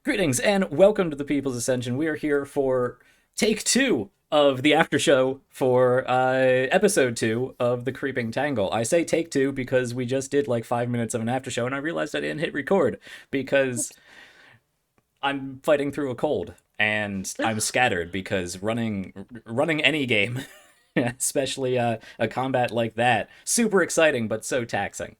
Greetings and welcome to the People's Ascension. We are here for take two of the after show for episode two of the Creeping Tangle. I say take two because we just did like 5 minutes of an after show and I realized I didn't hit record because I'm fighting through a cold and I'm scattered because running any game, especially a combat like that, super exciting but so taxing.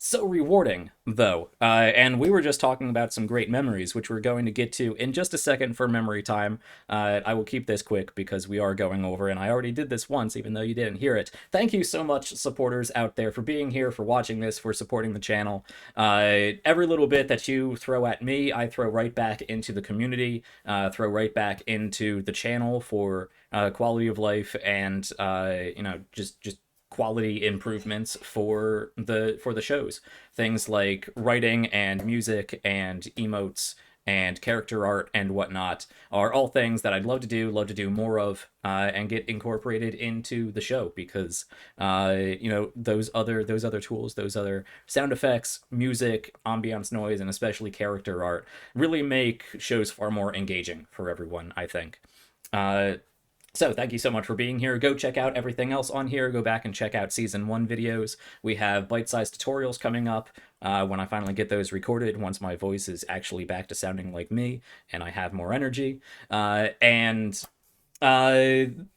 So rewarding, though. And we were just talking about some great memories, which we're going to get to in just a second for memory time. I will keep this quick because we are going over, and I already did this once, even though you didn't hear it. Thank you so much, supporters out there, for being here, for watching this, for supporting the channel. Every little bit that you throw at me, I throw right back into the community, throw right back into the channel for quality of life and, just quality improvements for the shows. Things like writing and music and emotes and character art and whatnot are all things that I'd love to do more of, and get incorporated into the show because those other tools, those other sound effects, music, ambiance noise, and especially character art really make shows far more engaging for everyone, I think. So thank you so much for being here. Go check out everything else on here. Go back and check out Season 1 videos. We have bite-sized tutorials coming up when I finally get those recorded, once my voice is actually back to sounding like me and I have more energy. And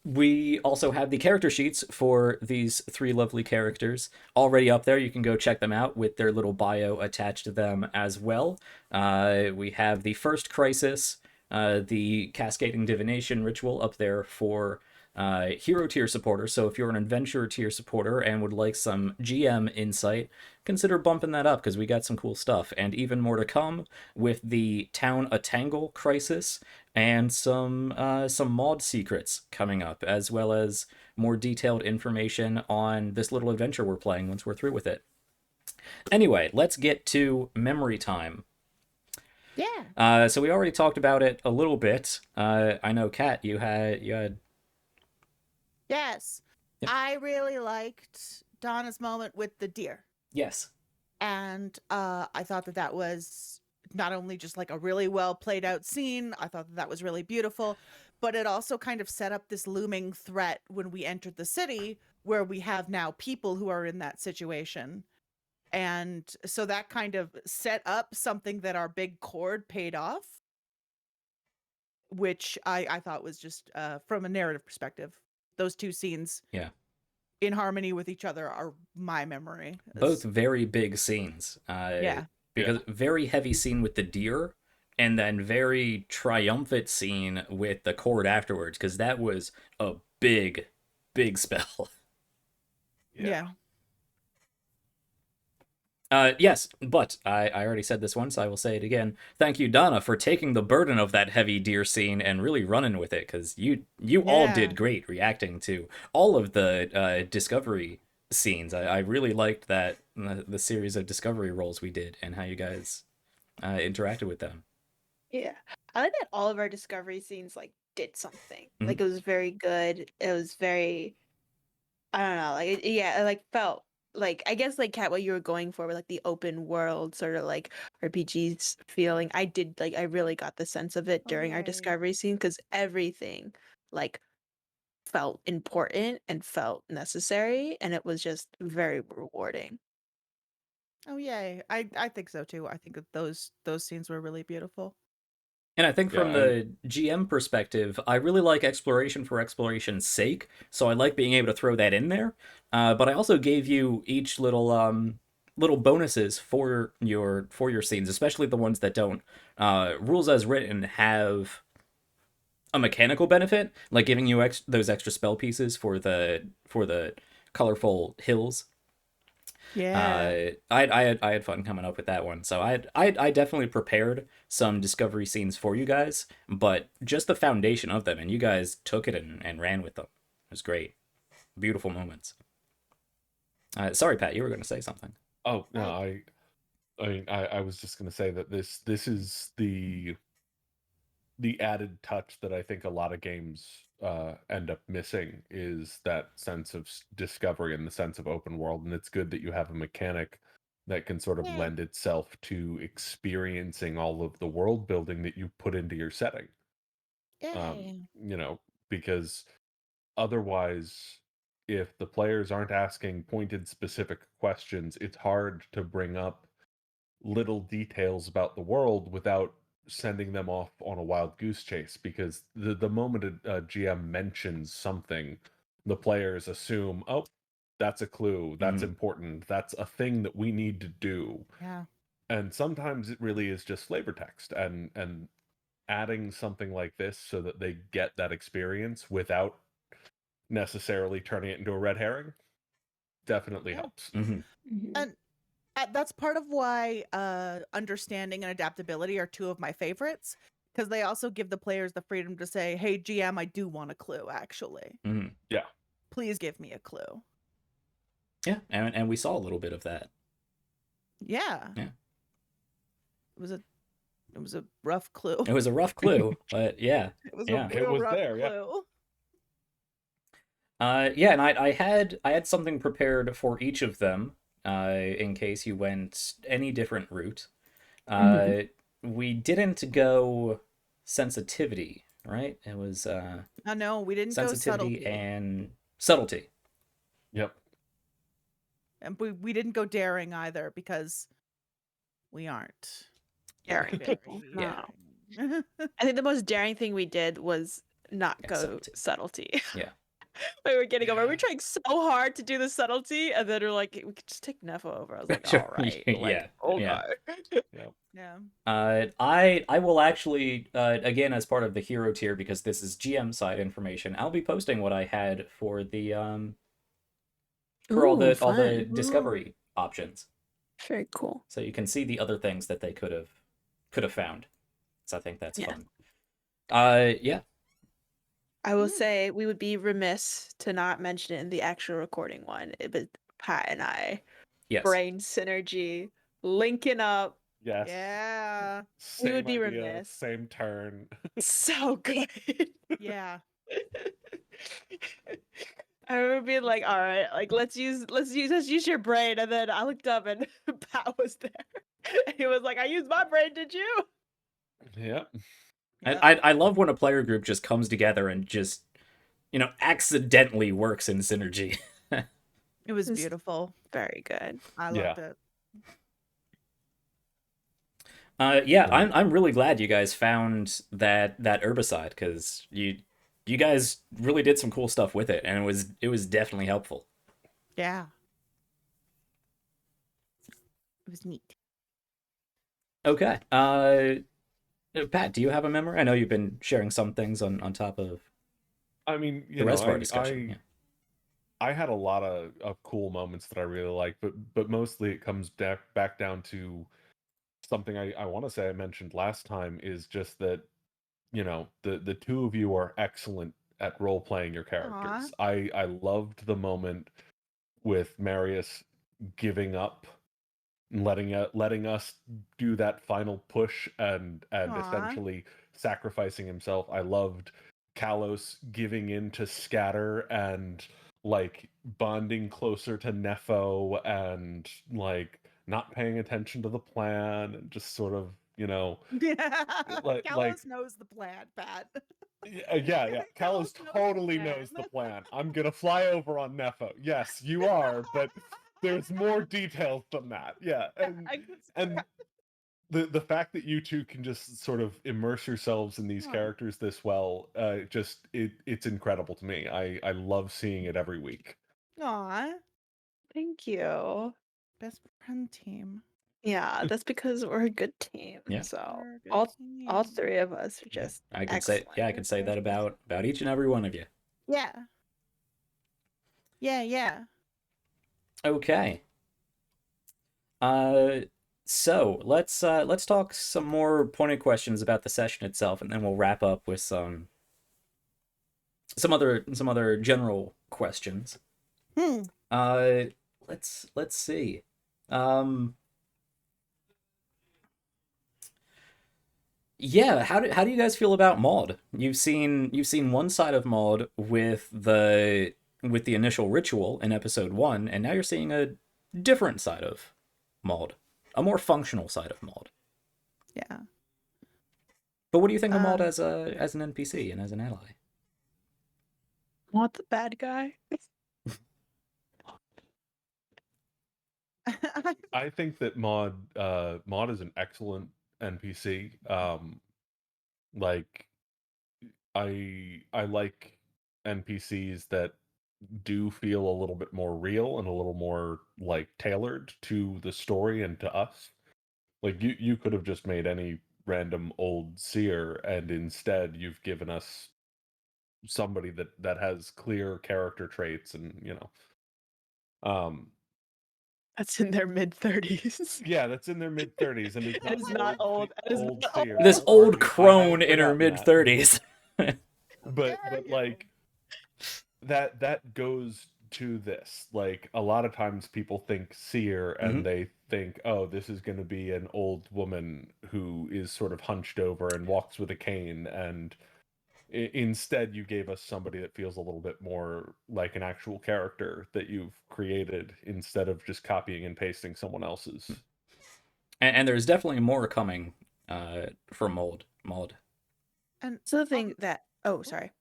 we also have the character sheets for these three lovely characters already up there. You can go check them out with their little bio attached to them as well. We have the first crisis, the Cascading Divination ritual up there for hero tier supporters. So if you're an adventurer tier supporter and would like some GM insight, consider bumping that up because we got some cool stuff. And even more to come with the Town a Tangle crisis and some mod secrets coming up, as well as more detailed information on this little adventure we're playing once we're through with it. Anyway, let's get to memory time. Yeah. So we already talked about it a little bit. I know, Kat, you had. Yes. Yep. I really liked Donna's moment with the deer. Yes. And I thought that that was not only just like a really well played out scene, I thought that that was really beautiful, but it also kind of set up this looming threat when we entered the city where we have now people who are in that situation. And so that kind of set up something that our big chord paid off, which I thought was just from a narrative perspective. Those two scenes Yeah. in harmony with each other are my memory. Both very big scenes. Yeah. Because very heavy scene with the deer, and then very triumphant scene with the chord afterwards, because that was a big, big spell. Yeah. Yes, but I already said this once, I will say it again. Thank you, Donna, for taking the burden of that heavy deer scene and really running with it, because you all Yeah. did great reacting to all of the discovery scenes. I really liked that the series of discovery rolls we did and how you guys interacted with them. Yeah. I like that all of our discovery scenes like did something. Mhm. Like it was very good. It was very I don't know, like yeah, it like felt like I guess like Kat what you were going for with like the open world sort of like RPGs feeling. I did like I really got the sense of it Oh, during our yay. discovery scene because everything like felt important and felt necessary and it was just very rewarding. Oh, yay. I think so too. I think that those scenes were really beautiful. And I think Yeah, from and the GM perspective, I really like exploration for exploration's sake, so I like being able to throw that in there. But I also gave you each little bonuses for your scenes, especially the ones that don't. Rules as written have a mechanical benefit, like giving you those extra spell pieces for the colorful hills. Yeah. I had fun coming up with that one. So I definitely prepared some discovery scenes for you guys, but just the foundation of them, and you guys took it and ran with them. It was great, beautiful moments. Sorry, Pat, you were going to say something. oh no, I I was just gonna say that this is the added touch that I think a lot of games end up missing is that sense of discovery and the sense of open world, and it's good that you have a mechanic that can sort of Yeah. lend itself to experiencing all of the world building that you put into your setting. Yay. You know, because otherwise, if the players aren't asking pointed specific questions, it's hard to bring up little details about the world without sending them off on a wild goose chase, because the moment a GM mentions something, the players assume, oh, that's a clue, that's important, that's a thing that we need to do. Yeah. And sometimes it really is just flavor text, and adding something like this so that they get that experience without necessarily turning it into a red herring definitely Yeah. helps. Mhm. And that's part of why understanding and adaptability are two of my favorites, because they also give the players the freedom to say, hey, GM, I do want a clue, actually. Yeah. Please give me a clue. Yeah, and we saw a little bit of that. Yeah. Yeah. It was a rough clue. It was a rough clue, but yeah. It was Yeah. a real It was rough there, yeah. clue. Yeah, and I had something prepared for each of them, in case you went any different route. We didn't go sensitivity, right? It was Oh, no, we didn't go sensitivity subtlety. and subtlety. Yep. And we didn't go daring either, because we aren't. Daring very people. Yeah. No. I think the most daring thing we did was not Yeah, go subtlety. subtlety. Yeah. We were getting over. We were trying so hard to do the subtlety, and then we're like, we could just take Nepo over. I was like, Sure. all right. Yeah, Like, okay. Yep. Yeah. I will actually, again, as part of the hero tier, because this is GM side information, I'll be posting what I had for the for all Ooh, the fun. discovery options, Very cool. so you can see the other things that they could have found. So I think that's Yeah. fun. Yeah. I will say we would be remiss to not mention it in the actual recording one. But Pat and I, Yes. brain synergy, linking up. Yes. Yeah. We Same would be idea, remiss. same turn. So good. Yeah. I remember being like, all right, like let's use your brain. And then I looked up and Pat was there. And he was like, I used my brain, did you? Yep. Yep. I love when a player group just comes together and just, accidentally works in synergy. It was It's beautiful. very good. I Yeah. loved it. Yeah, I'm really glad you guys found that herbicide, because you guys really did some cool stuff with it, and it was definitely helpful. Yeah. It was neat. Okay. Pat, do you have a memory? I know you've been sharing some things on top of I mean, the rest of our discussion. Yeah. I had a lot of cool moments that I really like, but mostly it comes back down to something I want to say I mentioned last time, is just that, the two of you are excellent at role playing your characters. I loved the moment with Marius giving up and letting us do that final push and Aw. essentially sacrificing himself. I loved Kalos giving in to Scatter and like bonding closer to Nepo and like not paying attention to the plan and just sort of, like Kalos knows the plan, Pat. yeah. Kalos Kalos knows the totally plan. knows the plan. I'm gonna fly over on Nepo. Yes, you are, but there's more details than that. Yeah, and the fact that you two can just sort of immerse yourselves in these Aw. characters this well, it's incredible to me. I love seeing it every week. Aw. Thank you. Best friend team. Yeah, that's because we're a good team. Yeah. So We're a good all team. three of us are just I can excellent. say that about each and every one of you. Yeah. Yeah. Okay. So let's talk some more pointed questions about the session itself, and then we'll wrap up with some other general questions. Let's see. Yeah, how do you guys feel about Maud? You've seen one side of Maud with the initial ritual in episode 1, and now you're seeing a different side of Maud, a more functional side of Maud. Yeah. But what do you think of Maud Um, as an NPC and as an ally? Want the bad guy? I think that Maud is an excellent NPC. Like I like NPCs that do feel a little bit more real and a little more like tailored to the story and to us. Like you could have just made any random old seer, and instead you've given us somebody that has clear character traits, and um That's in their mid-30s. yeah, that's in their mid-30s, and it's That not is an not old. That is old not seer. This old. old Sorry, I crone had in her forgotten that. mid-30s. But like that goes to this. Like a lot of times people think seer and they think, oh, this is going to be an old woman who is sort of hunched over and walks with a cane, and instead you gave us somebody that feels a little bit more like an actual character that you've created instead of just copying and pasting someone else's. And there's definitely more coming for Maud. and So the thing that sorry.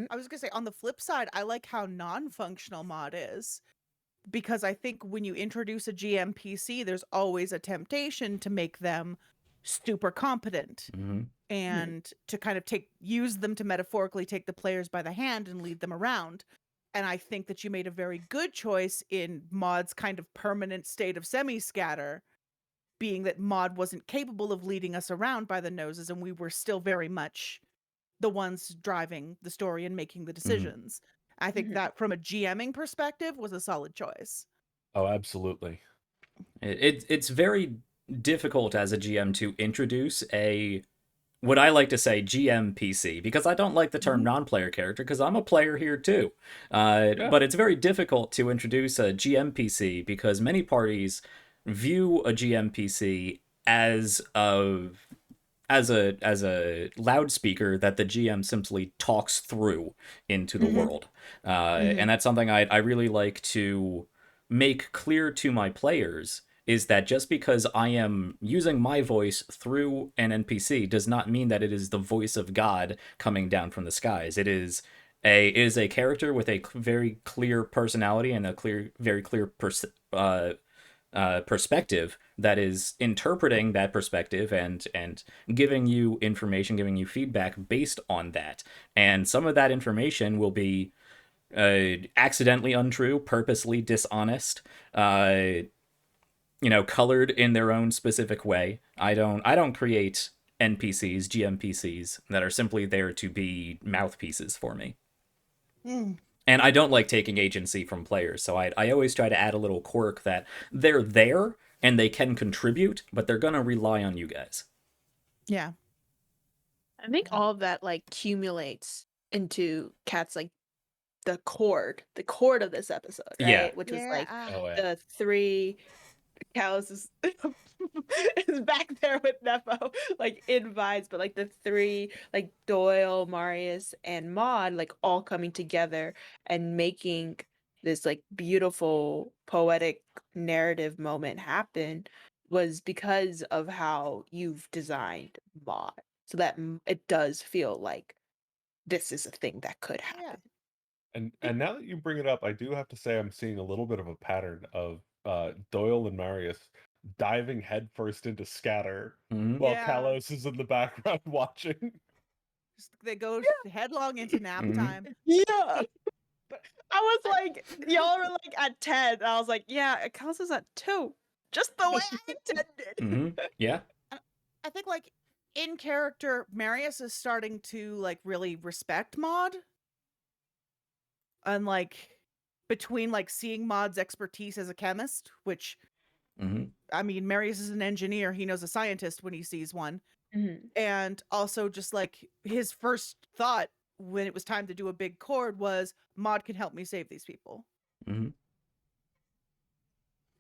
I was gonna say, on the flip side, I like how non-functional Maud is, because I think when you introduce a GMPC, there's always a temptation to make them super competent and to kind of use them to metaphorically take the players by the hand and lead them around. And I think that you made a very good choice in Maud's kind of permanent state of semi-scatter, being that Maud wasn't capable of leading us around by the noses, and we were still very much the ones driving the story and making the decisions. I think that from a GMing perspective was a solid choice. Oh, absolutely. It's very difficult as a GM to introduce what I like to say GM PC, because I don't like the term non-player character, because I'm a player here too. But it's very difficult to introduce a GM PC because many parties view a GM PC as a loudspeaker that the GM simply talks through into the world. And that's something I really like to make clear to my players, is that just because I am using my voice through an NPC does not mean that it is the voice of God coming down from the skies. It is a character with a very clear personality and a very clear perspective that is interpreting that perspective and giving you information, giving you feedback based on that. And some of that information will be accidentally untrue, purposely dishonest, colored in their own specific way. I don't create NPCs, GMPCs that are simply there to be mouthpieces for me. And I don't like taking agency from players, so I always try to add a little quirk that they're there and they can contribute, but they're gonna rely on you guys. Yeah. I think all of that like accumulates into Kat's like the chord of this episode, right? Yeah. Which was like Oh, yeah. the three cows is back there with Nepo, like in vibes, but like the three, like Doyle, Marius, and Maud, like all coming together and making this like beautiful poetic narrative moment happen was because of how you've designed Maud, so that it does feel like this is a thing that could happen. And now that you bring it up, I do have to say I'm seeing a little bit of a pattern of Doyle and Marius diving headfirst into scatter while Yeah. Kalos is in the background watching. They go headlong into nap time. Yeah. I was like, y'all were like at 10. I was like, yeah, Kels is at 2. Just the way I intended. Yeah. I think, like, in character, Marius is starting to, like, really respect Maud. And, like, between, like, seeing Maud's expertise as a chemist, which, I mean, Marius is an engineer. He knows a scientist when he sees one. And also just, like, his first thought when it was time to do a big chord was, Maud can help me save these people.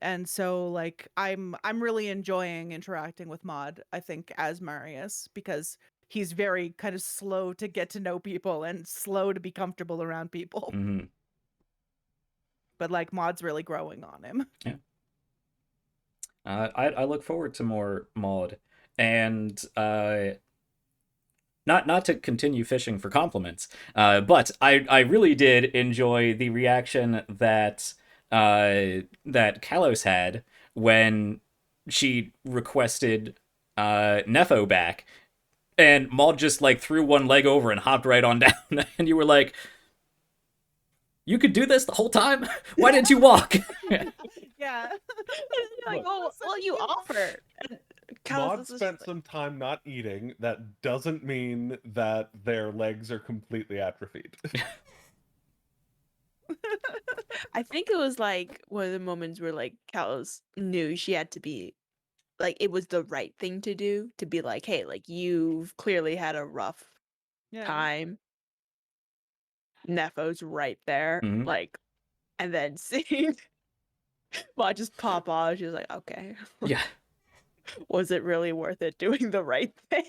And so, like, I'm really enjoying interacting with Maud, I think, as Marius, because he's very kind of slow to get to know people and slow to be comfortable around people. But, like, Maud's really growing on him. Yeah. I look forward to more Maud, and not to continue fishing for compliments, but I really did enjoy the reaction that Kalos had when she requested Nepho back, and Maud just like threw one leg over and hopped right on down, and you were like, "You could do this the whole time. Why didn't you walk?" Yeah. Like, Look, oh, well, you offer. And Callus Maud is just spent like, some time not eating. That doesn't mean that their legs are completely atrophied. I think it was like one of the moments where like Callus knew she had to be like it was the right thing to do to be like, hey, like you've clearly had a rough Yeah. time. Nepho's right there, Mhm. like, and then seeing Maud just pop off, she was like, okay, Yeah, was it really worth it doing the right thing?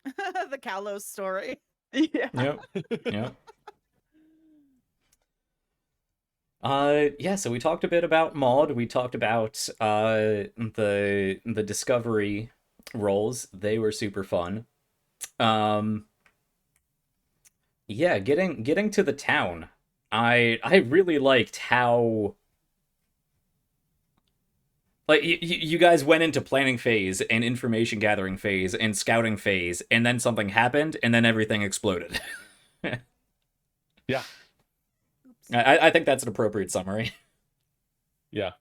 The Kalos story. Yeah. yep, yep. Yeah, so we talked a bit about Maud. We talked about the discovery roles. They were super fun. Um, yeah, getting to the town. I really liked how like you guys went into planning phase and information gathering phase and scouting phase, and then something happened, and then everything exploded. Yeah, Oops. I think that's an appropriate summary. yeah.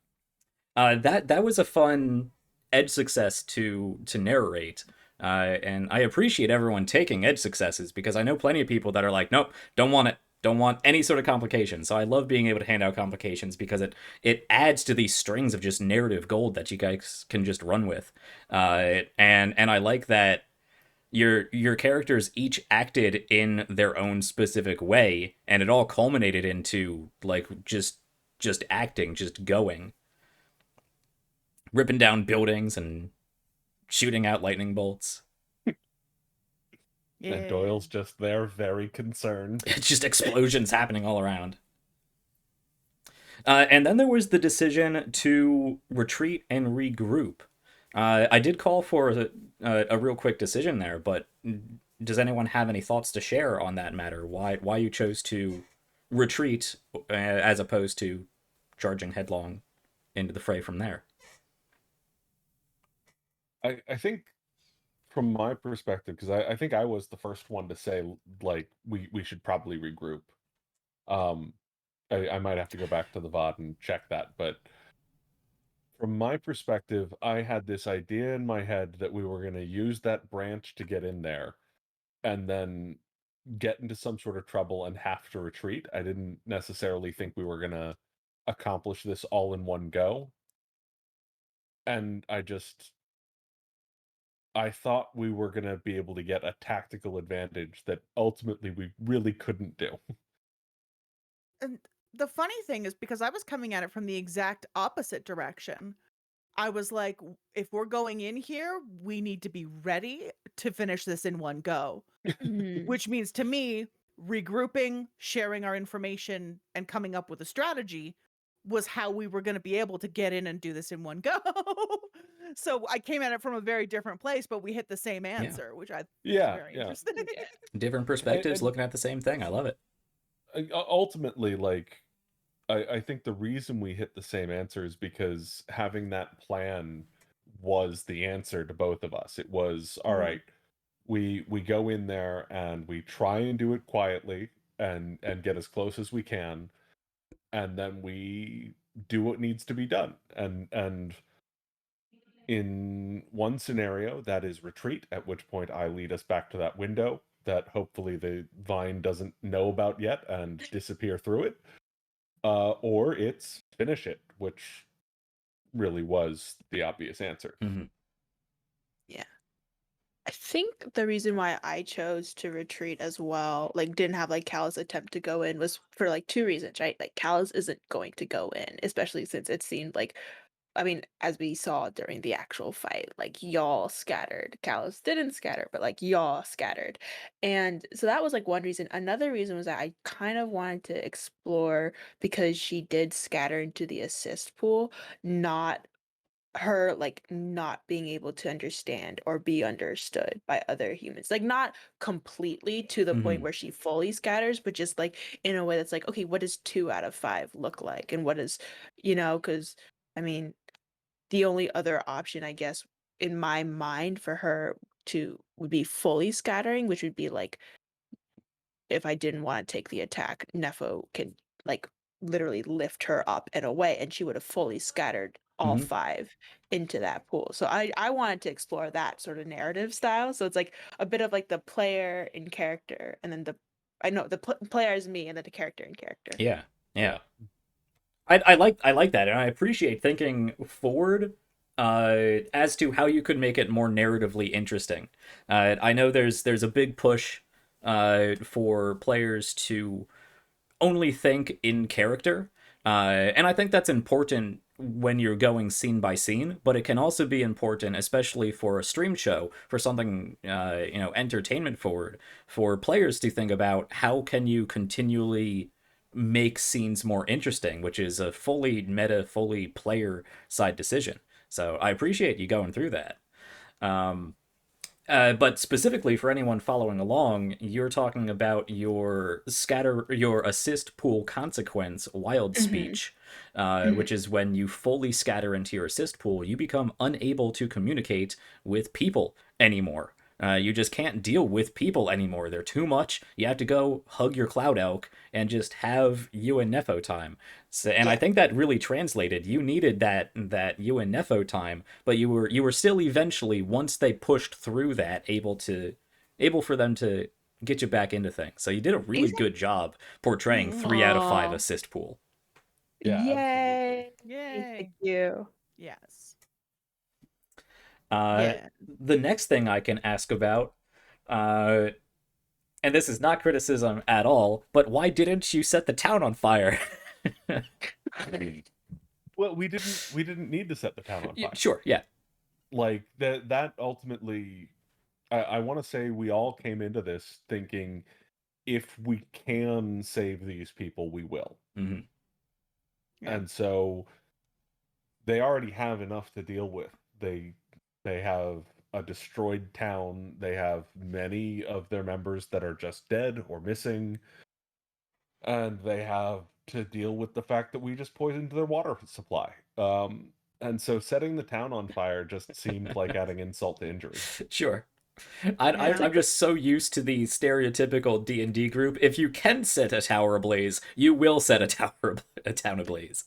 That was a fun edge success to narrate. And I appreciate everyone taking edge successes because I know plenty of people that are like, nope, don't want it, don't want any sort of complication. So I love being able to hand out complications because it adds to these strings of just narrative gold that you guys can just run with. And I like that your characters each acted in their own specific way, and it all culminated into like just acting, just going, ripping down buildings and shooting out lightning bolts. Yeah. And Doyle's just there, very concerned. It's just explosions happening all around. And then there was the decision to retreat and regroup. I did call for a real quick decision there, but does anyone have any thoughts to share on that matter? Why you chose to retreat as opposed to charging headlong into the fray from there? I think from my perspective, because I think I was the first one to say like we should probably regroup. Um, I might have to go back to the VOD and check that, but from my perspective, I had this idea in my head that we were going to use that branch to get in there and then get into some sort of trouble and have to retreat. I didn't necessarily think we were going to accomplish this all in one go. And I thought we were going to be able to get a tactical advantage that ultimately we really couldn't do. And the funny thing is because I was coming at it from the exact opposite direction. I was like, if we're going in here, we need to be ready to finish this in one go. Mhm. Which means to me, regrouping, sharing our information, and coming up with a strategy was how we were going to be able to get in and do this in one go. So I came at it from a very different place, but we hit the same Yeah, answer, which I think is Yeah, very yeah. interesting. Yeah. different And, perspectives looking at the same thing. I love it. ultimately, like, I think the reason we hit the same answer is because having that plan was the answer to both of us. It was, all Mhm. right, we go in there and we try and do it quietly and get as close as we can, and then we do what needs to be done. And in one scenario, that is retreat, at which point I lead us back to that window that hopefully the vine doesn't know about yet and disappear through it. Or it's finish it, which really was the obvious answer. Mm-hmm. Yeah. I think the reason why I chose to retreat as well, like didn't have like Callus attempt to go in was for like two reasons, right? Like Callus isn't going to go in, especially since it seemed like I mean, as we saw during the actual fight, like y'all scattered. Callus didn't scatter, but like y'all scattered. And so that was like one reason. Another reason was that I kind of wanted to explore because she did scatter into the assist pool, not her like not being able to understand or be understood by other humans, like not completely to the point Mhm. where she fully scatters, but just like in a way that's like, okay, what does 2 out of 5 look like, and what is, because I mean, the only other option, I guess, in my mind for her to would be fully scattering, which would be like if I didn't want to take the attack, Nepho can like literally lift her up and away, and she would have fully scattered all Mhm. 5 into that pool. So I wanted to explore that sort of narrative style. So it's like a bit of like the player in character, and then the player is me, and then the character in character. Yeah. Yeah. I like that, and I appreciate thinking forward as to how you could make it more narratively interesting. I know there's a big push for players to only think in character, and I think that's important when you're going scene by scene. But it can also be important, especially for a stream show, for something entertainment forward, for players to think about how can you continually make scenes more interesting, which is a fully meta, fully player side decision. So I appreciate you going through that. Um, but specifically for anyone following along, you're talking about your assist pool consequence wild Mm-hmm. speech, Mm-hmm. which is when you fully scatter into your assist pool, you become unable to communicate with people anymore. You just can't deal with people anymore. They're too much. You have to go hug your cloud elk and just have you and Nepho time. So, and I Yeah. think that really translated. You needed that you and Nepho time, but you were still eventually, once they pushed through that, able for them to get you back into things. So you did a really Exactly. good job portraying Mm, 3 out of 5 Oh, assist pool. Yeah, absolutely. yay! Thank yay. you. Yes. Uh, Yeah. the next thing I can ask about, uh, and this is not criticism at all, but why didn't you set the town on fire? Well, we didn't need to set the town on fire. Sure, yeah. Like that ultimately, I want to say we all came into this thinking if we can save these people, we will. Hmm. Yeah. And so they already have enough to deal with. They have a destroyed town. They have many of their members that are just dead or missing, and they have to deal with the fact that we just poisoned their water supply. And so setting the town on fire just seemed like adding insult to injury. Sure. I'm Yeah. just so used to the stereotypical D&D group. If you can set a tower ablaze, you will set a town ablaze.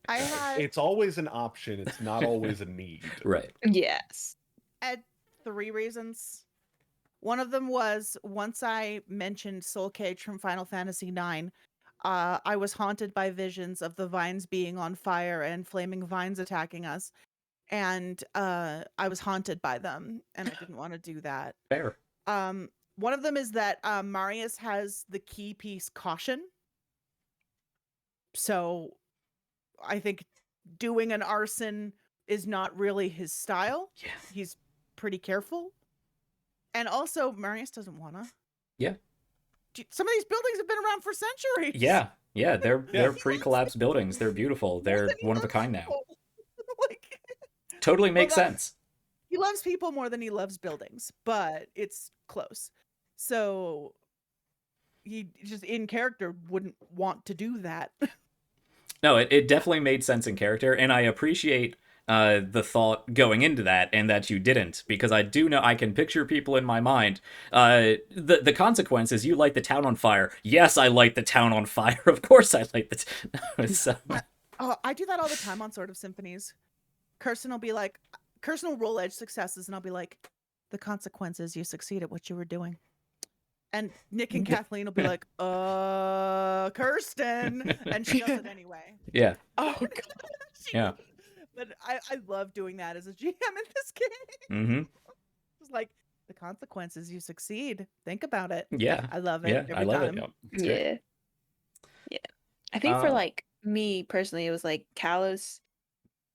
I had It's always an option. It's not always a need. Right. Yes. had 3 reasons. One of them was once I mentioned Soul Cage from Final Fantasy IX, I was haunted by visions of the vines being on fire and flaming vines attacking us. And I was haunted by them, and I didn't want to do that. Fair. One of them is that Marius has the key piece caution. So I think doing an arson is not really his style. Yeah. He's pretty careful. And also, Marius doesn't want to. Yeah. Some of these buildings have been around for centuries. Yeah. Yeah, they're Yeah. pre-collapsed buildings. They're beautiful. More They're than he one of a loves kind now. people. Like, Totally well, makes that- sense. he loves people more than he loves buildings, but it's close. So he just in character wouldn't want to do that. No, it definitely made sense in character, and I appreciate the thought going into that, and that you didn't, because I do know I can picture people in my mind. The consequence is you light the town on fire. Yes, I light the town on fire. Of course, I light the. So, Oh, I do that all the time on Sword of Symphonies. Kirsten will roll edge successes, and I'll be like, the consequences, you succeed at what you were doing. And Nick and Kathleen will be like, Kirsten. And she does it anyway. yeah, Oh god. yeah. But I love doing that as a GM in this game. Mm-hmm. It's like, the consequences, you succeed. Think about it. Yeah, I love it yeah. every I love time. it. Yep. It's great. Yeah. Yeah. I think for Uh, like me personally, it was like Kalos.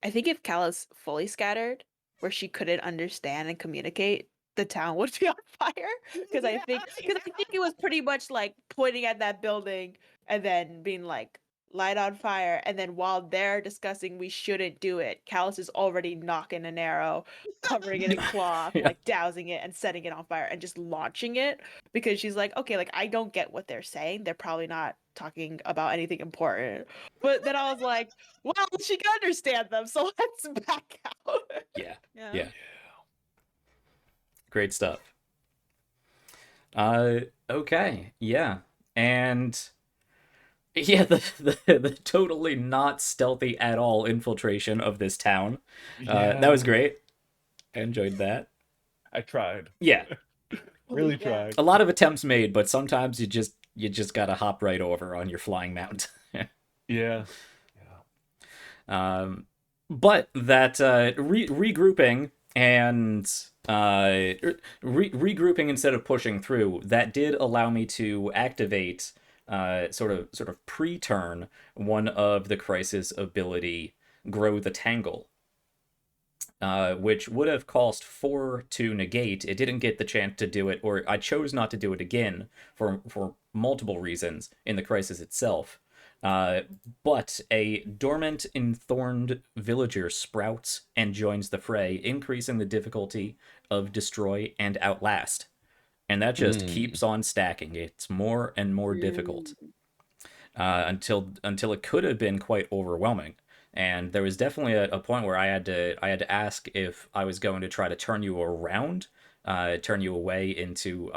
I think if Kalos fully scattered, where she couldn't understand and communicate, the town would be on fire. Because I think it was pretty much like pointing at that building and then being like, light on fire, and then while they're discussing we shouldn't do it, Callus is already knocking an arrow, covering it in cloth, Yeah. like dousing it and setting it on fire and just launching it, because she's like, okay, like I don't get what they're saying. They're probably not talking about anything important. But then I was like, well, she can understand them, so let's back out. Yeah. Yeah. Yeah. Great stuff. Okay. Yeah. And yeah, the totally not stealthy at all infiltration of this town. That was great. I enjoyed that. I tried. Yeah. Really Yeah. tried. A lot of attempts made, but sometimes you just gotta hop right over on your flying mount. Yeah. But that regrouping and regrouping instead of pushing through, that did allow me to activate sort of pre-turn one of the crisis ability, grow the Tangle, which would have cost 4 to negate. It didn't get the chance to do it, or I chose not to do it again for multiple reasons in the crisis itself. But a dormant, enthorned villager sprouts and joins the fray, increasing the difficulty of Destroy and Outlast. And that just keeps on stacking. It's more and more difficult until it could have been quite overwhelming. And there was definitely a point where I had to ask if I was going to try to turn you around, turn you away into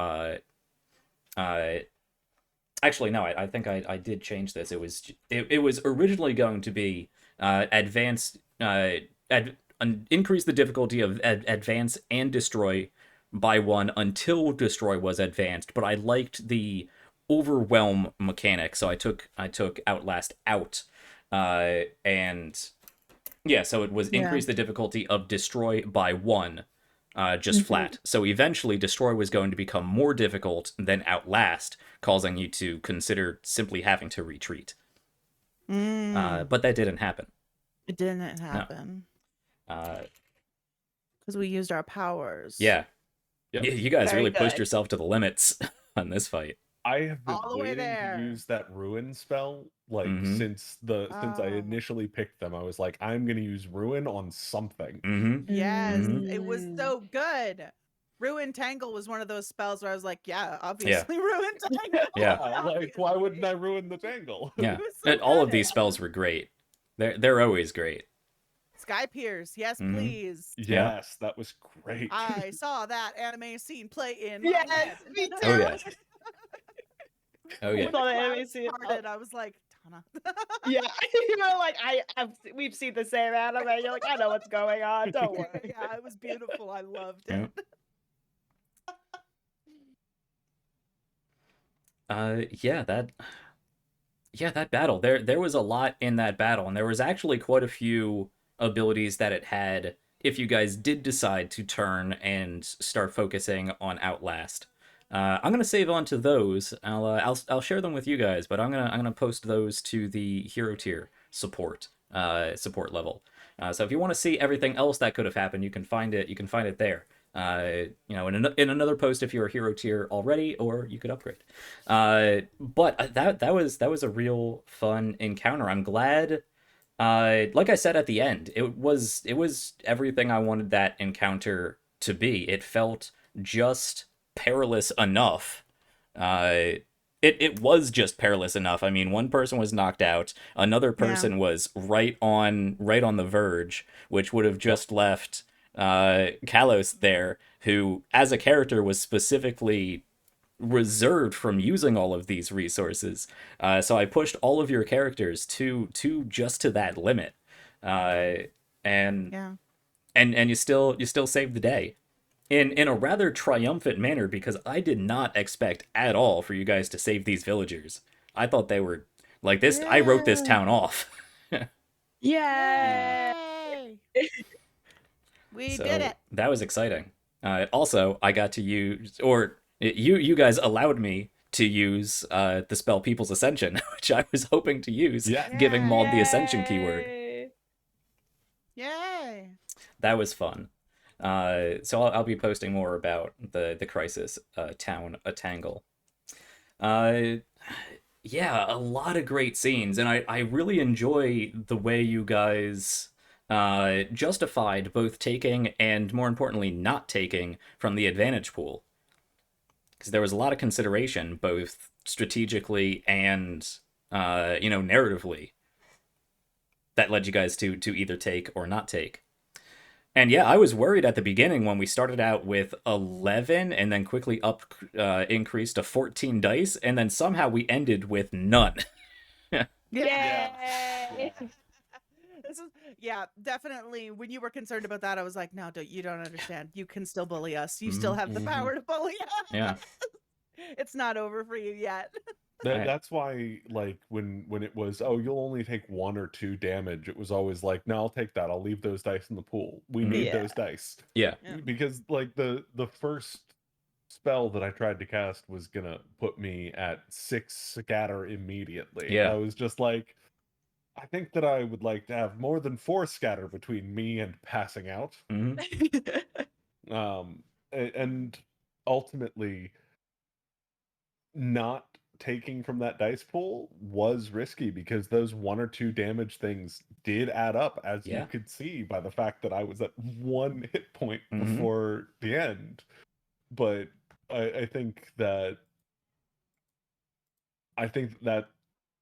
actually, no, I think I did change this. It was originally going to be advance, increase the difficulty of advance and destroy by 1 until destroy was advanced, but I liked the overwhelm mechanic, so I took Outlast out, and yeah, so it was increase the difficulty of destroy by 1. Just flat. So eventually, Destroy was going to become more difficult than Outlast, causing you to consider simply having to retreat. But that didn't happen. It didn't happen. Because we used our powers. Yeah. Yep. You guys Very really pushed good. yourself to the limits on this fight. I have been All the way waiting there. to use that ruin spell since I Oh. initially picked them. I was like, I'm gonna use ruin on something. Mm-hmm. Yes, it was so good. Ruin Tangle was one of those spells where I was like, yeah, obviously Ruin Tangle. Yeah. Like, why wouldn't I ruin the tangle? Yeah. It was so All of good. these spells were great. They're always great. Sky Pierce, yes, Mhm. please. Yes, that was great. I saw that anime scene play in my Yes, head. me too. Oh yeah. Oh yeah. I saw the anime Clouds scene. parted, I was like, Tana. Yeah, you know, like we've seen the same anime. You're like, I know what's going on. Don't worry. Yeah, it was beautiful. I loved Yeah. it. That battle. There was a lot in that battle, and there was actually quite a few abilities that it had if you guys did decide to turn and start focusing on Outlast. I'm gonna save on to those. I'll share them with you guys, but I'm gonna post those to the hero tier support level. So if you want to see everything else that could have happened, you can find it. You can find it there. In another post if you're a hero tier already, or you could upgrade. But that was a real fun encounter. I'm glad. Like I said at the end, it was everything I wanted that encounter to be. It felt just perilous enough. It was just perilous enough. I mean, one person was knocked out, another person was right on the verge, which would have just left Kalos there, who as a character was specifically reserved from using all of these resources. So I pushed all of your characters to just to that limit. And you still saved the day in a rather triumphant manner, because I did not expect at all for you guys to save these villagers. I thought they were like this. I wrote this town off. Yeah. Yay! We So did it. that was exciting. Also, I got to use, or you guys allowed me to use the spell People's Ascension, which I was hoping to use, giving Maud the Ascension keyword. Yay! That was fun. So I'll be posting more about the crisis town, a Tangle. Yeah, a lot of great scenes, and I really enjoy the way you guys justified both taking and, more importantly, not taking from the advantage pool. Because there was a lot of consideration, both strategically and, narratively, that led you guys to either take or not take. And yeah, I was worried at the beginning when we started out with 11 and then quickly increased to 14 dice, and then somehow we ended with none. Yay! This is, yeah, definitely. When you were concerned about that, I was like, no, you don't understand. You can still bully us. You still have the power to bully us. Yeah. It's not over for you yet. That's why, like, when it was, oh, you'll only take 1 or 2 damage, it was always like, no, I'll take that. I'll leave those dice in the pool. We need Yeah. those dice. Yeah. Yeah. Because, like, the first spell that I tried to cast was gonna put me at 6 scatter immediately. Yeah. I was just like, I think that I would like to have more than 4 scatter between me and passing out. And ultimately, not taking from that dice pool was risky because those 1 or 2 damage things did add up, as you Yeah. could see by the fact that I was at 1 hit point Mhm. before the end. But I think that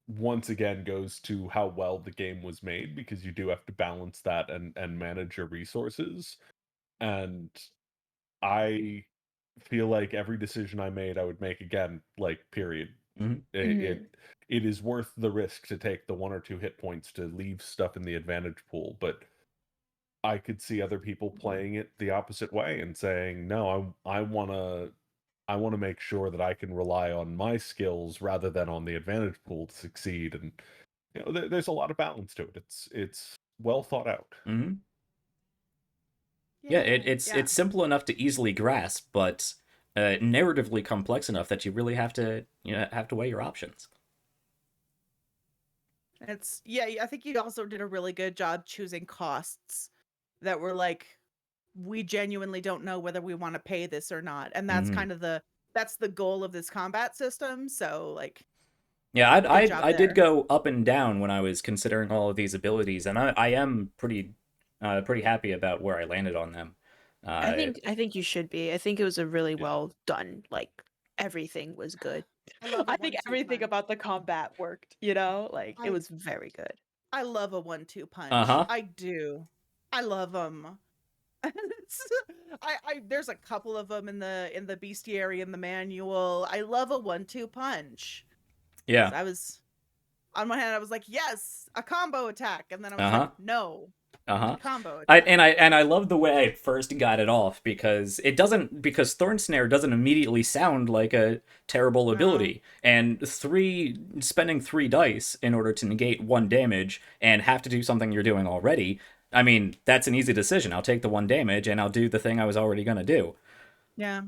once again goes to how well the game was made, because you do have to balance that and manage your resources. And I feel like every decision I made, I would make again, like, period. Mhm. It is worth the risk to take the 1 or 2 hit points to leave stuff in the advantage pool, but I could see other people playing it the opposite way and saying, no, I want to make sure that I can rely on my skills rather than on the advantage pool to succeed. And there's a lot of balance to it. It's well thought out. Mhm. Yeah, it's simple enough to easily grasp, but narratively complex enough that you really have to weigh your options. It's I think you also did a really good job choosing costs that were like, we genuinely don't know whether we want to pay this or not, and that's Mhm. kind of that's the goal of this combat system. So like, Yeah, good job I did there. go up and down when I was considering all of these abilities, and I am pretty happy about where I landed on them. I think you should be. I think it was a really well done. Like everything was good. I love a I think 1-2 everything punch. about the combat worked. You know, like it I was very good. I love a 1-2 punch. Uh-huh. I do. I love them. I there's a couple of them in the bestiary in the manual. I love a 1-2 punch. Yeah. I was on one hand, I was like, yes, a combo attack, and then I was Uh-huh. like, no, Uh-huh. combo I attack. I love the way I first got it off, because Thorn Snare doesn't immediately sound like a terrible ability, and spending 3 dice in order to negate 1 damage and have to do something you're doing already. I mean, that's an easy decision. I'll take the 1 damage and I'll do the thing I was already gonna do. Yeah.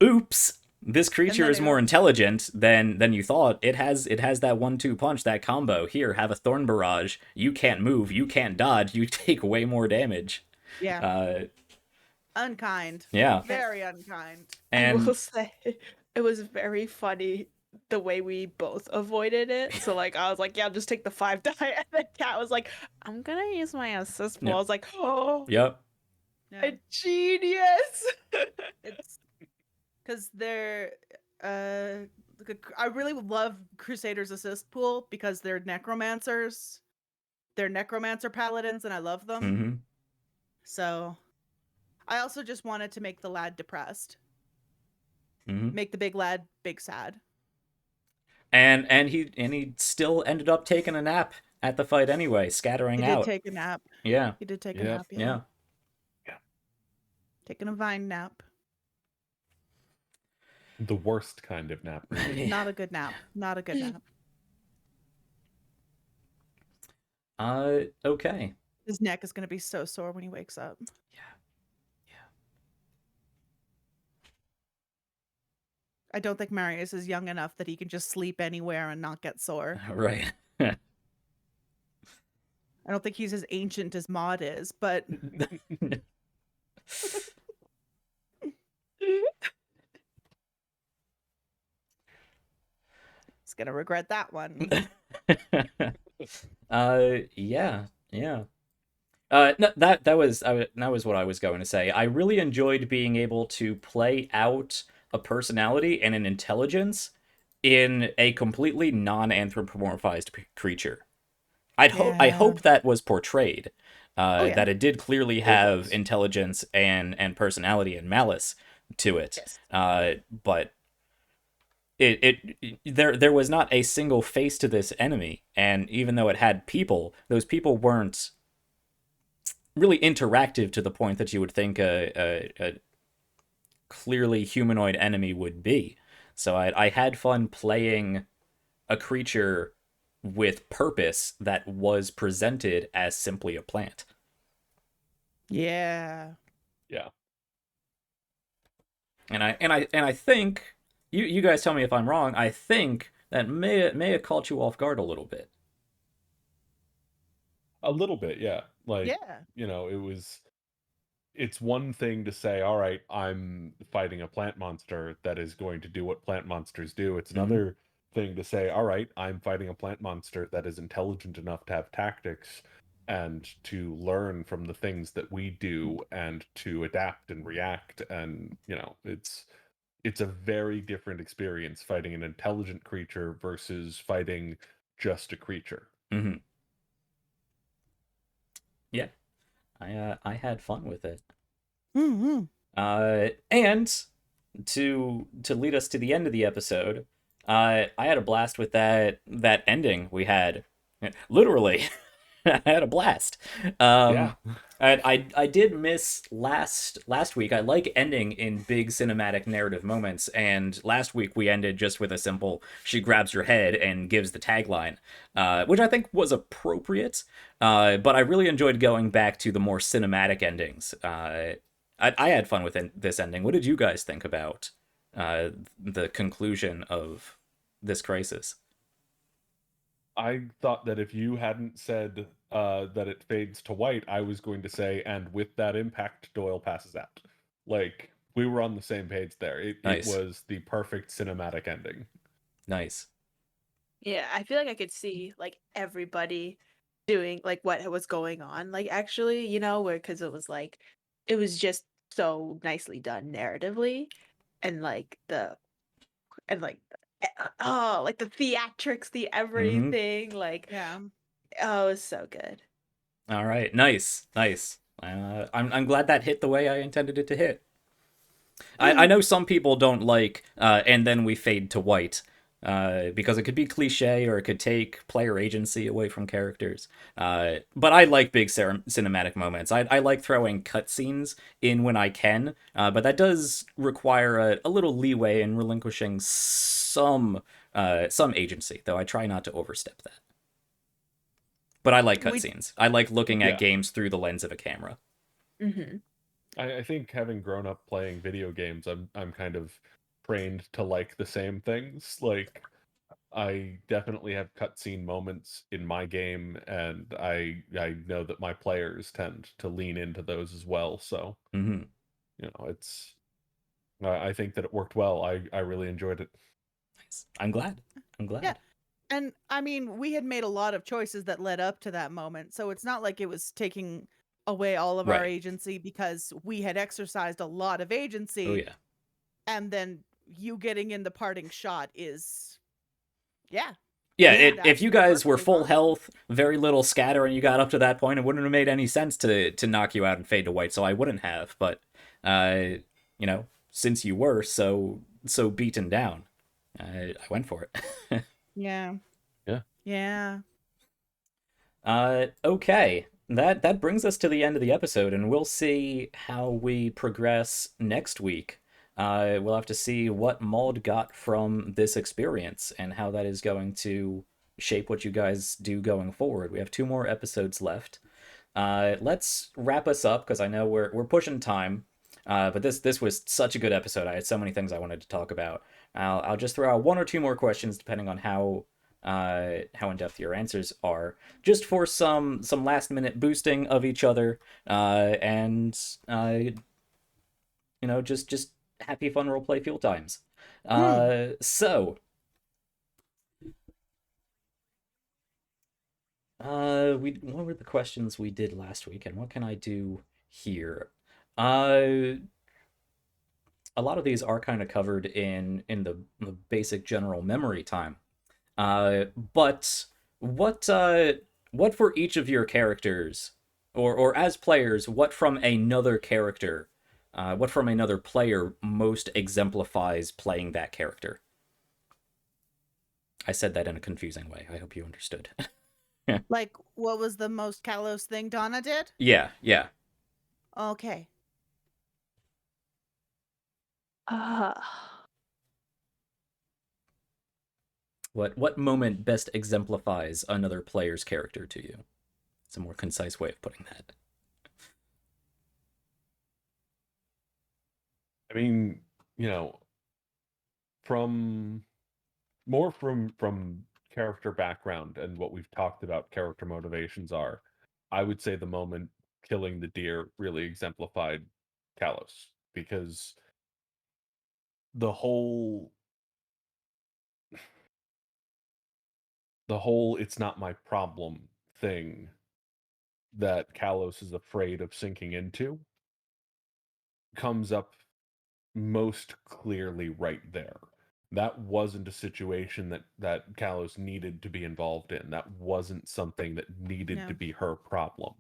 Oops. This creature then is more intelligent than you thought. It has that 1-2 punch, that combo. Here, have a Thorn Barrage. You can't move, you can't dodge, you take way more damage. Yeah. Unkind. Yeah. Very unkind. I will And say it was very funny the way we both avoided it. So like I was like, yeah, just take the 5 die, and then Kat was like, I'm gonna use my assist pool. Yep. I was like, oh, Yep. Yeah. a genius. It's because they're I really love Crusader's assist pool because they're necromancers. They're necromancer paladins, and I love them. Mm-hmm. So I also just wanted to make the lad depressed. Mm-hmm. Make the big lad big sad. And he still ended up taking a nap at the fight anyway, scattering He did out. take a nap. Yeah. He did take a Yep. nap, Yeah. Taking a vine nap. The worst kind of nap. Not a good nap. Not a good nap. Okay. His neck is going to be so sore when he wakes up. Yeah. I don't think Marius is young enough that he can just sleep anywhere and not get sore. Right. I don't think he's as ancient as Maud is, but It's gonna regret that one. Yeah, yeah. No, that was what I was going to say. I really enjoyed being able to play out a personality and an intelligence in a completely non-anthropomorphized creature. I Yeah. hope that was portrayed. Oh yeah. That it did clearly It have was. intelligence and personality and malice to it. Yes. But there was not a single face to this enemy, and even though it had people, those people weren't really interactive to the point that you would think a clearly humanoid enemy would be. So I had fun playing a creature with purpose that was presented as simply a plant. Yeah. Yeah. And I think you guys tell me if I'm wrong. I think that may have caught you off guard a little bit. A little bit, yeah. Like, Yeah. it's one thing to say, all right, I'm fighting a plant monster that is going to do what plant monsters do. It's Mm-hmm. another thing to say, all right, I'm fighting a plant monster that is intelligent enough to have tactics and to learn from the things that we do and to adapt and react. And, it's a very different experience fighting an intelligent creature versus fighting just a creature. Mm-hmm. Yeah, I had fun with it. Mm-hmm. And to lead us to the end of the episode, I had a blast with that ending we had. Literally, I had a blast. Yeah. I did miss last week. I like ending in big cinematic narrative moments, and last week we ended just with a simple "she grabs your head" and gives the tagline, which I think was appropriate. But I really enjoyed going back to the more cinematic endings. I had fun with this ending. What did you guys think about the conclusion of this crisis? I thought that if you hadn't said that it fades to white, I was going to say, and with that impact, Doyle passes out. Like, we were on the same page there. It Nice, was the perfect cinematic ending. nice. Yeah, I feel like I could see like everybody doing like what was going on. Like actually, where because it was just so nicely done narratively, and like the theatrics, the Mm-hmm. everything, like Yeah. oh, it was so good. All right, nice, nice. I'm glad that hit the way I intended it to hit. I know some people don't like, and then we fade to white, because it could be cliche or it could take player agency away from characters. But I like big cinematic moments. I like throwing cutscenes in when I can, but that does require a little leeway in relinquishing some agency, though I try not to overstep that. But I like We cutscenes. I like looking at Yeah. games through the lens of a camera. Mm-hmm. I think having grown up playing video games, I'm kind of trained to like the same things. Like, I definitely have cutscene moments in my game, and I know that my players tend to lean into those as well. So, Mm-hmm. it's I think that it worked well. I really enjoyed it. Nice. I'm glad. I'm yeah. glad. And I mean, we had made a lot of choices that led up to that moment. So it's not like it was taking away all of our Right. agency because we had exercised a lot of Oh agency. yeah. And then you getting in the parting shot is, yeah. Yeah, It if you actually guys were perfectly full fine. health, very little scatter, and you got up to that point, it wouldn't have made any sense to knock you out and fade to white. So I wouldn't have. But since you were so beaten down, I went for it. Yeah. Yeah. Yeah. Okay, that brings us to the end of the episode, and we'll see how we progress next week. We'll have to see what Maud got from this experience and how that is going to shape what you guys do going forward. We have 2 more episodes left. Let's wrap us up because I know we're pushing time. But this was such a good episode. I had so many things I wanted to talk about. I'll just throw out 1 or 2 more questions depending on how in depth your answers are, just for some last minute boosting of each other, and just happy fun role play fuel times. Hmm. So What were the questions we did last week, and what can I do here? Uh, a lot of these are kind of covered in the basic general memory time. But what uh, what for each of your characters, or as players, what from another character, what from another player most exemplifies playing that character? I said that in a confusing way. I hope you understood. Like, what was the most Kalos thing Donna did? Yeah, yeah. Okay. Uh, What moment best exemplifies another player's character to you? It's a more concise way of putting that. I mean, you know, from more from character background and what we've talked about character motivations are, I would say the moment killing the deer really exemplified Kalos, because the whole it's not my problem thing that Kalos is afraid of sinking into comes up most clearly right there. That wasn't a situation that Kalos needed to be involved in. That wasn't something that needed Yeah. to be her problem.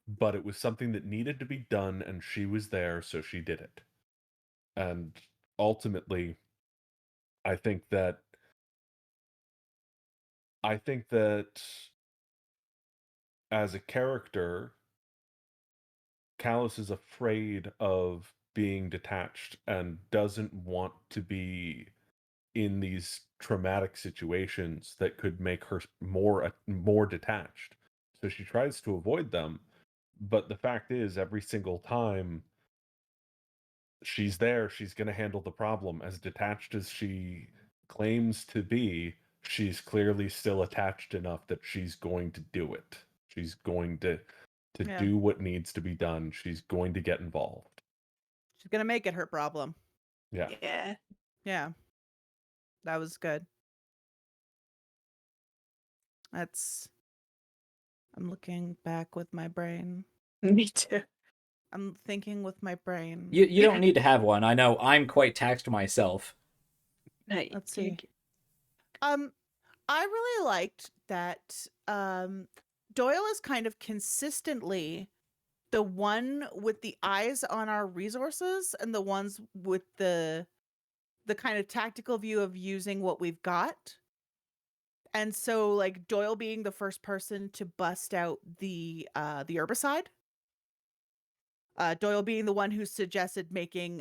But it was something that needed to be done, and she was there, so she did it. And ultimately, I think that I think that as a character, Callus is afraid of being detached and doesn't want to be in these traumatic situations that could make her more detached. So she tries to avoid them, but the fact is every single time she's there, she's going to handle the problem. As detached as she claims to be, she's clearly still attached enough that she's going to do it. She's going to Yeah. do what needs to be done. She's going to get involved. She's gonna make it her problem. Yeah. yeah. Yeah. That was good. That's I'm looking back with my brain. Me too. I'm thinking with my brain. You don't need to have one. I know I'm quite taxed myself. Let's see. Um, I really liked that Doyle is kind of consistently the one with the eyes on our resources and the ones with the kind of tactical view of using what we've got. And so like Doyle being the first person to bust out the herbicide. Doyle being the one who suggested making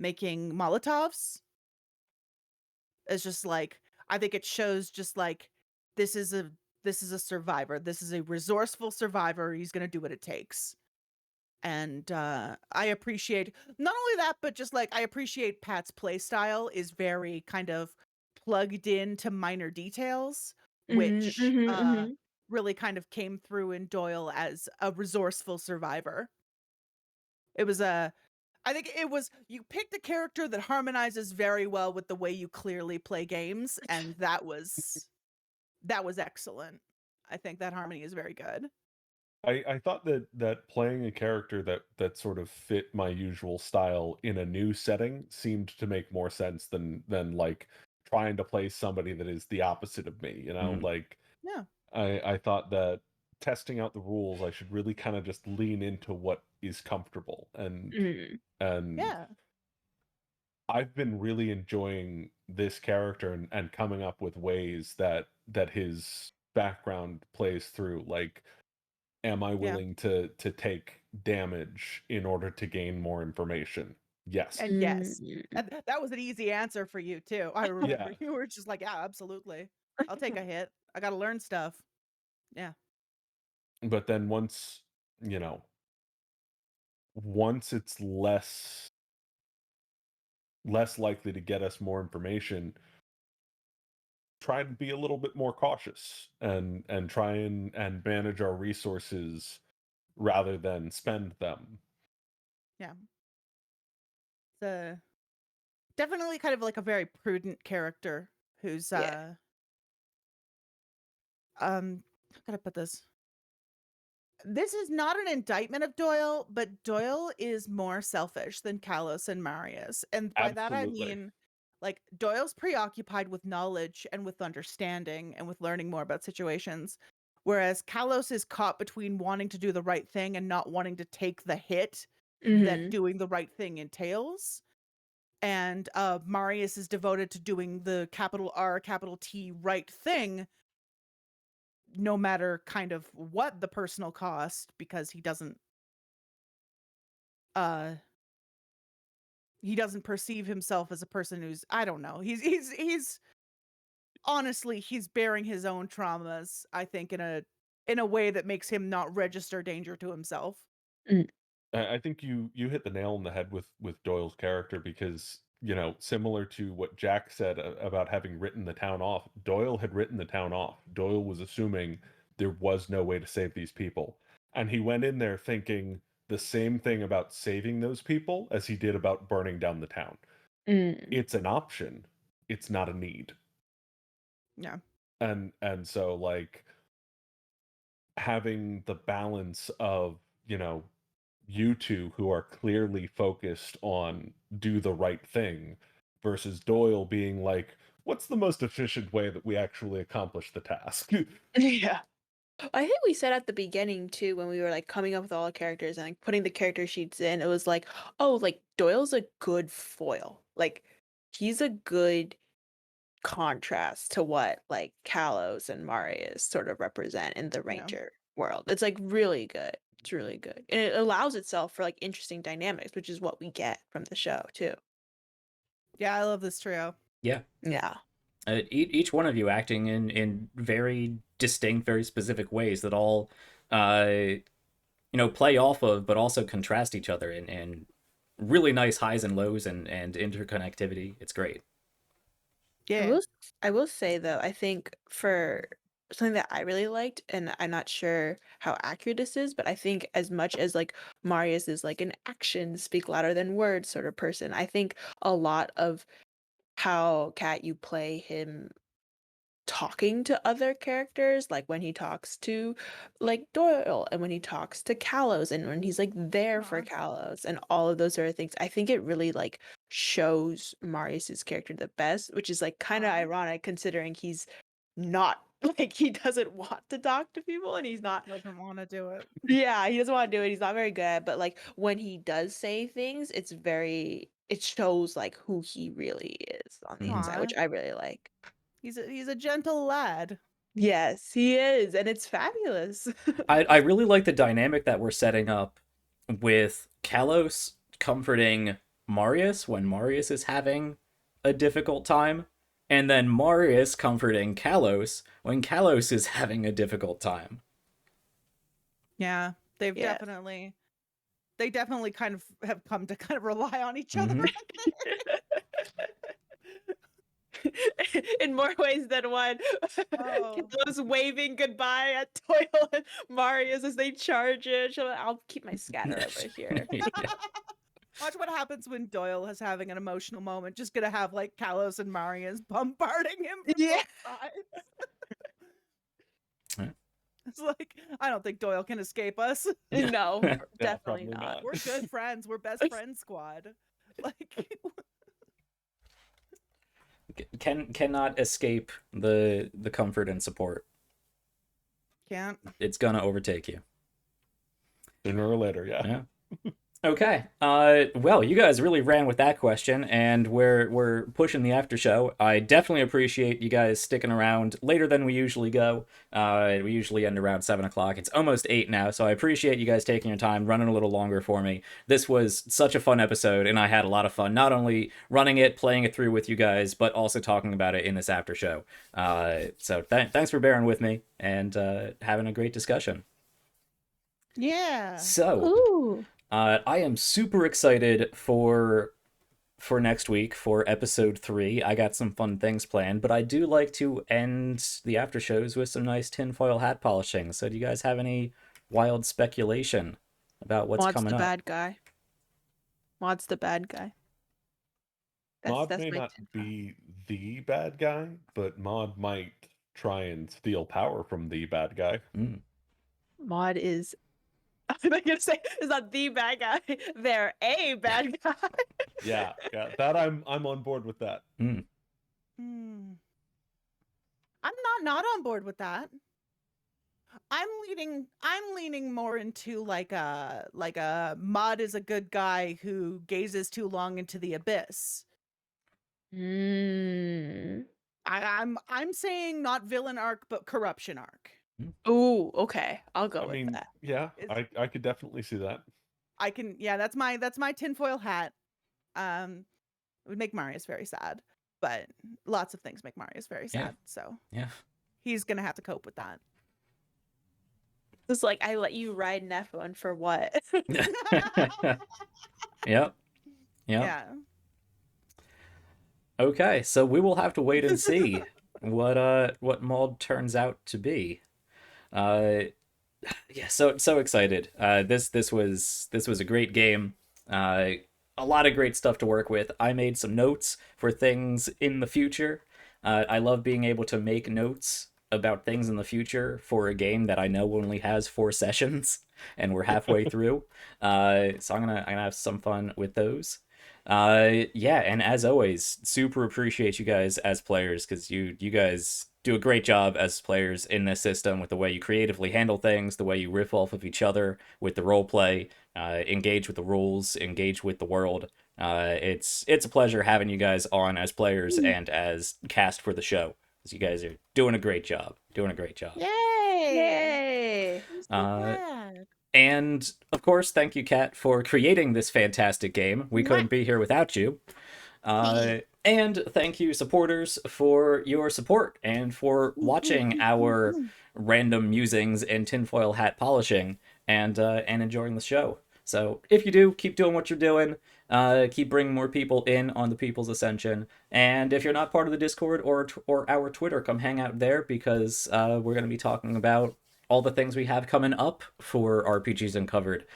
Molotovs. It's just like I think it shows just like this is a this is a survivor. This is a resourceful survivor. He's gonna do what it takes. And I appreciate not only that, but just like I appreciate Pat's play style is very kind of plugged into minor details, which really kind of came through in Doyle as a resourceful survivor. It was a I think it was you picked a character that harmonizes very well with the way you clearly play games, and that was excellent. I think that harmony is very good. I thought that playing a character that sort of fit my usual style in a new setting seemed to make more sense than like trying to play somebody that is the opposite of me, you know? Mm. Like Yeah. I thought that testing out the rules, I should really kind of just lean into what is comfortable. And Yeah. I've been really enjoying this character and coming up with ways that his background plays through. Like, am I Yeah. willing to take damage in order to gain more information? Yes. And yes. That was an easy answer for you too. I remember Yeah. you were just like, yeah, absolutely. I'll take a hit. I got to learn stuff. Yeah. But then you know, once it's less likely to get us more information, try to be a little bit more cautious and try and manage our resources rather than spend them. Yeah. It's definitely kind of like a very prudent character who's Yeah. how can I put this? This is not an indictment of Doyle, but Doyle is more selfish than Kalos and Marius. And by that I Absolutely. mean, like, Doyle's preoccupied with knowledge and with understanding and with learning more about situations. Whereas Kalos is caught between wanting to do the right thing and not wanting to take the hit that doing the right thing entails. And Marius is devoted to doing the capital R, capital T right thing, no matter kind of what the personal cost, because uh he doesn't perceive himself as a person who's, I don't know. He's honestly, he's bearing his own traumas, I think, in a way that makes him not register danger to himself. I think you hit the nail on the head with Doyle's character because, similar to what Jack said about having written the town off, Doyle had written the town off. Doyle was assuming there was no way to save these people. And he went in there thinking the same thing about saving those people as he did about burning down the town. It's an option. It's not a need. Yeah. And so, like, having the balance of, you two who are clearly focused on do the right thing versus Doyle being like, what's the most efficient way that we actually accomplish the task? Yeah. I think we said at the beginning too, when we were like coming up with all the characters and like putting the character sheets in, it was like, oh, like Doyle's a good foil. Like he's a good contrast to what like Kalos and Marius sort of represent in the Yeah. Ranger world. It's like really good. It's really good. And it allows itself for like interesting dynamics, which is what we get from the show too. Yeah, I love this trio. Yeah. Yeah. Each one of you acting in very distinct, very specific ways that all, play off of, but also contrast each other in really nice highs and lows and interconnectivity. It's great. Yeah. I will say though, I think for something that I really liked, and I'm not sure how accurate this is, but I think as much as like Marius is like an actions speak louder than words sort of person, I think a lot of how Kat you play him talking to other characters, like when he talks to like Doyle and when he talks to Kalos and when he's like there for Kalos and all of those sort of things, I think it really like shows Marius's character the best, which is like kind of ironic considering he's not like he doesn't want to talk to people and he's not Doesn't want to do it. yeah, he doesn't want to do it. He's not very good at it, but like when he does say things, it shows like who he really is on the inside, which I really like. He's a gentle lad. Yes, he is, and it's fabulous. I really like the dynamic that we're setting up with Kalos comforting Marius when Marius is having a difficult time, and then Marius comforting Kalos when Kalos is having a difficult time. Yeah, they Yes. definitely kind of have come to kind of rely on each other. In more ways than one. Kalos waving goodbye at Doyle and Marius as they charge it. I'll keep my scatter over here. Yeah. Watch what happens when Doyle is having an emotional moment. Just gonna have like Kalos and Marius bombarding him from both sides. It's like, I don't think Doyle can escape us. No, Yeah, definitely probably not. We're good friends. We're best friend squad. Like, cannot escape the comfort and support. can't. It's gonna overtake you. Sooner or later, yeah. Okay. Well, you guys really ran with that question, and we're pushing the after show. I definitely appreciate you guys sticking around later than we usually go. We usually end around 7:00. It's almost 8 now, so I appreciate you guys taking your time, running a little longer for me. This was such a fun episode, and I had a lot of fun not only running it, playing it through with you guys, but also talking about it in this after show. So thanks for bearing with me and having a great discussion. Yeah. So. Ooh. I am super excited for next week for episode 3. I got some fun things planned, but I do like to end the after shows with some nice tinfoil hat polishing. So do you guys have any wild speculation about what's coming up? Maud's the bad guy. Maud's the bad guy. Maud may not be the bad guy, but Maud might try and steal power from the bad guy. Maud is. I'm gonna say is not the bad guy. They're a bad guy. Yeah, that I'm on board with that. I'm not on board with that. I'm leaning more into like a Maud is a good guy who gazes too long into the abyss. I'm saying not villain arc but corruption arc. Ooh, okay. I'll go with that. Yeah, I could definitely see that. That's my tinfoil hat. It would make Marius very sad, but lots of things make Marius very sad. So Yeah. He's gonna have to cope with that. It's like I let you ride an F1 for what? Yep. Yeah. Okay, so we will have to wait and see what Maud turns out to be. Yeah, so excited. This was a great game. A lot of great stuff to work with. I made some notes for things in the future. I love being able to make notes about things in the future for a game that I know only has 4 sessions and we're halfway through. So I'm gonna have some fun with those. Yeah, and as always, super appreciate you guys as players, because you guys do a great job as players in this system with the way you creatively handle things, the way you riff off of each other with the role play, engage with the rules, engage with the world. It's a pleasure having you guys on as players and as cast for the show, because you guys are doing a great job. Yay! I'm so glad. And of course, thank you, Kat, for creating this fantastic game. We couldn't be here without you. And thank you, supporters, for your support and for watching our random musings and tinfoil hat polishing and enjoying the show. So if you do, keep doing what you're doing. Keep bringing more people in on the People's Ascension. And if you're not part of the Discord or our Twitter, come hang out there, because we're going to be talking about all the things we have coming up for RPGs Uncovered,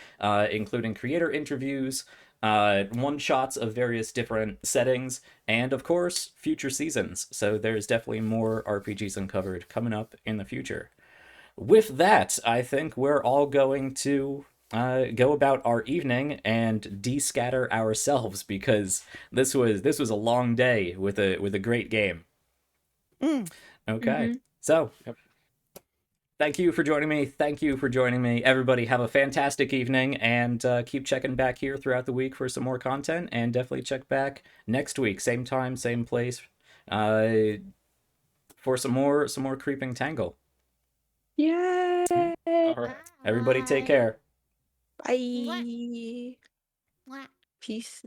including creator interviews, one-shots of various different settings, and of course, future seasons. So there's definitely more RPGs Uncovered coming up in the future. With that, I think we're all going to go about our evening and de-scatter ourselves, because this was a long day with a great game. Okay, so thank you for joining me. Everybody have a fantastic evening, and keep checking back here throughout the week for some more content, and definitely check back next week, same time, same place, for some more creeping Tangle. Yay! All right. Everybody take care. Bye. Peace.